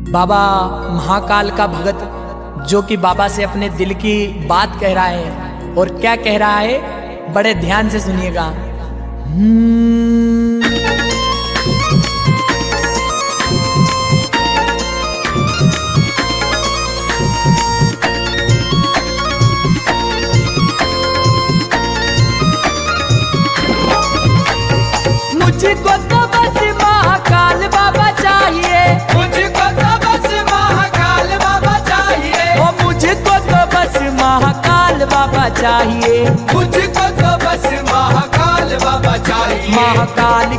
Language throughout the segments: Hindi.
बाबा महाकाल का भगत जो कि बाबा से अपने दिल की बात कह रहा है, और क्या कह रहा है बड़े ध्यान से सुनिएगा। मुझको तो बस महाकाल बाबा चाहिए, मुझको तो बस महाकाल बाबा चाहिए, ओ मुझको तो बस महाकाल बाबा चाहिए। मुझको तो बस महाकाल बाबा चाहिए। महाकाल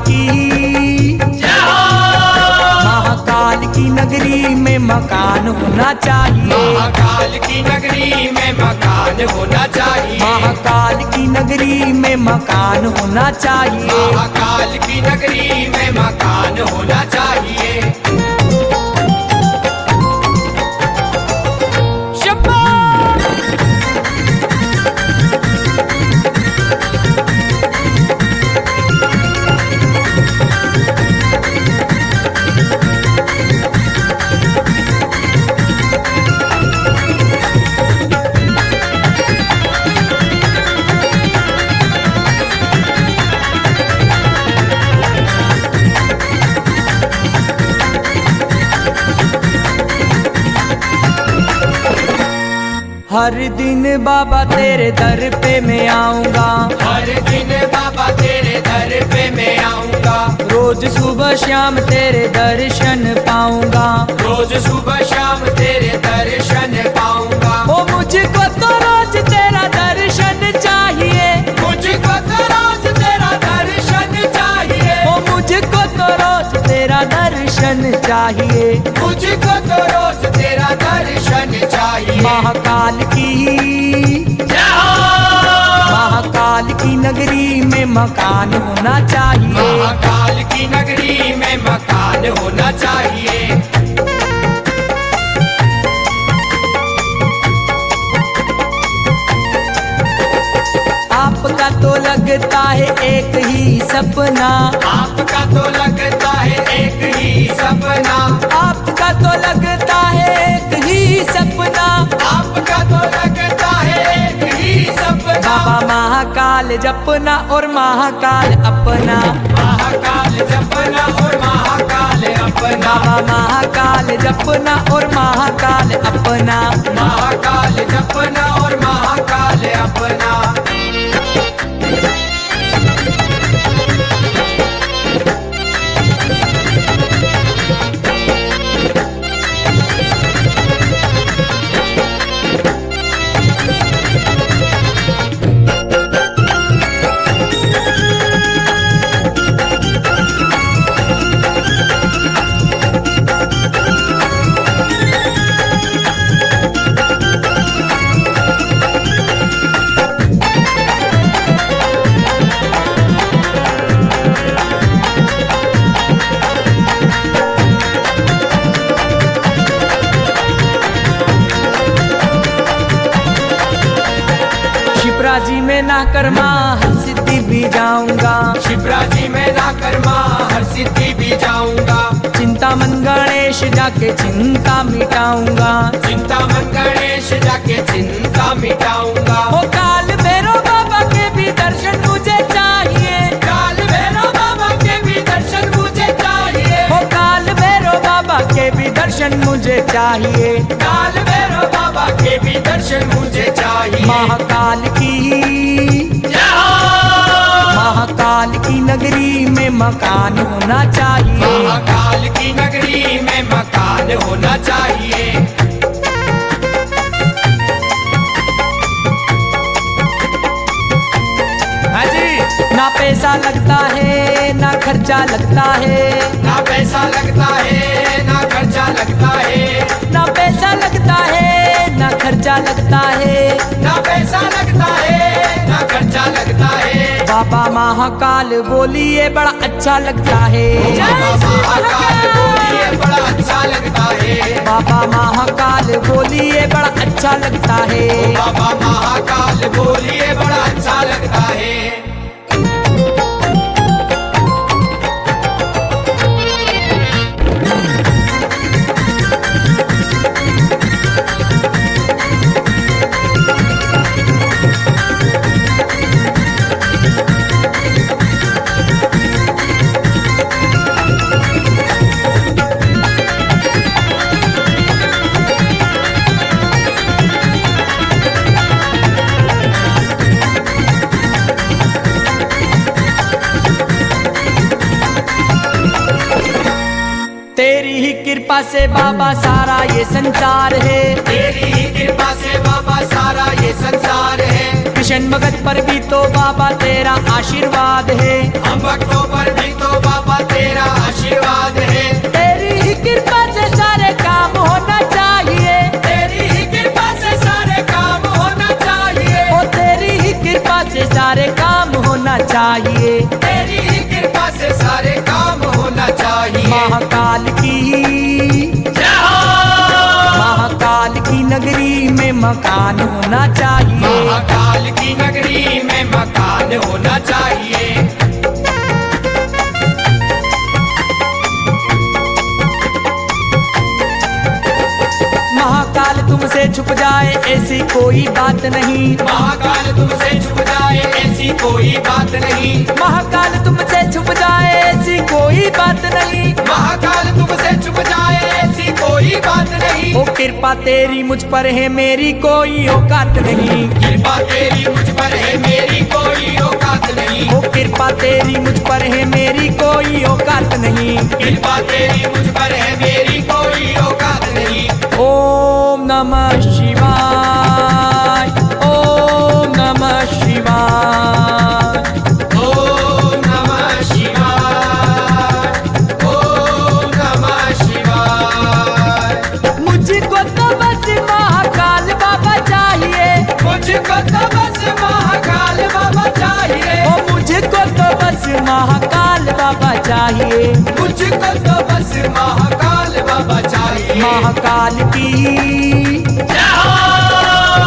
की नगरी में मकान होना चाहिए। महाकाल की नगरी में मकान होना चाहिए। महाकाल की नगरी में मकान होना चाहिए। महाकाल की नगरी में मकान होना चाहिए। हर दिन बाबा तेरे दर पे मैं आऊंगा, हर दिन बाबा तेरे दर पे मैं आऊंगा। रोज सुबह शाम तेरे दर्शन पाऊंगा। रोज सुबह शाम तेरे दर्शन पाऊंगा। ओ मुझको तो रोज तेरा दर्शन चाहिए। मुझको तो रोज तेरा दर्शन चाहिए। ओ मुझको तो रोज तेरा दर्शन चाहिए। मुझको तो रोज तेरा दर्शन चाहिए। महाकाल की नगरी में मकान होना चाहिए। महाकाल की नगरी में मकान होना चाहिए। आपका तो लगता है एक ही सपना, आपका तो लगता है एक ही सपना। आपका तो लगता है एक ही सपना। आपका तो लगता है एक ही सपना। बाबा महाकाल जपना और महाकाल अपना। महाकाल जपना और महाकाल अपना। बाबा महाकाल जपना और महाकाल अपना। महाकाल जपना और महाकाल अपना। शिप्राजी में ना कर्मा हर सिद्धि भी जाऊंगा। शिप्राजी में ना कर्मा हर सिद्धि भी जाऊंगा। चिंतामन गणेश जाके चिंता मिटाऊंगा। चिंतामन गणेश जाके चिंता मिटाऊंगा। ओ काल भैरव बाबा के भी दर्शन मुझे चाहिए। काल भैरव बाबा के भी दर्शन मुझे चाहिए। ओ काल भैरव बाबा के भी दर्शन मुझे चाहिए। काल भैरव बाबा के भी दर्शन मुझे चाहिए। महाकाल की नगरी में मकान होना चाहिए। महाकाल की नगरी में मकान होना चाहिए। हाँ जी। ना पैसा लगता है ना खर्चा लगता है। ना पैसा लगता है ना खर्चा लगता है। ना पैसा लगता है ना खर्चा लगता है। ना पैसा लगता है ना खर्चा लगता है। बाबा महाकाल बोलिए बड़ा अच्छा लगता है। बाबा महाकाल बोलिए बड़ा अच्छा लगता है। बाबा महाकाल बोलिए बड़ा अच्छा लगता है। बाबा महाकाल बोलिए बड़ा अच्छा लगता है। तेरी ही कृपा से बाबा सारा ये संसार है, तेरी ही कृपा से बाबा सारा ये संसार है। कृष्ण भगत पर भी तो बाबा तेरा आशीर्वाद है, हम भक्तों पर भी तो बाबा तेरा आशीर्वाद है। तेरी ही कृपा से सारे काम होना चाहिए, तेरी ही कृपा से सारे काम होना चाहिए। ओ तेरी ही कृपा से सारे काम होना चाहिए। तेरी ही कृपा से सारे काम होना चाहिए। महाकाल की जय हो। महाकाल की नगरी में मकान होना चाहिए, महाकाल की नगरी में मकान होना चाहिए। महाकाल तुमसे छुप जाए ऐसी कोई बात नहीं, महाकाल तुमसे छुप जाए ऐसी कोई बात नहीं। महाकाल तुमसे छुप जाए ऐसी कोई बात नहीं। महाकाल तुमसे छुप जाए ऐसी कोई बात नहीं। ओ कृपा तेरी मुझ पर है मेरी कोई औकात नहीं, कृपा तेरी मुझ पर है मेरी कोई औकात नहीं। ओ कृपा तेरी मुझ पर है मेरी कोई औकात नहीं। कृपा तेरी मुझ पर है मेरी कोई औकात नहीं। ओम नमः शिवाय, ओम नमः शिवाय। ओम नमः शिवाय, ओम नमः शिवाय। मुझको तो बस महाकाल बाबा चाहिए, मुझको तो बस महाकाल बाबा चाहिए। ओ मुझको तो बस महाकाल बाबा चाहिए। मुझको तो बस महाकाल बाबा चाहिए। महाकाल की जय हो।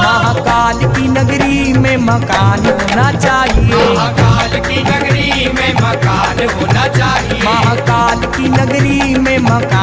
महाकाल की नगरी में मकान होना चाहिए, महाकाल की नगरी में मकान होना चाहिए। महाकाल की नगरी में मकान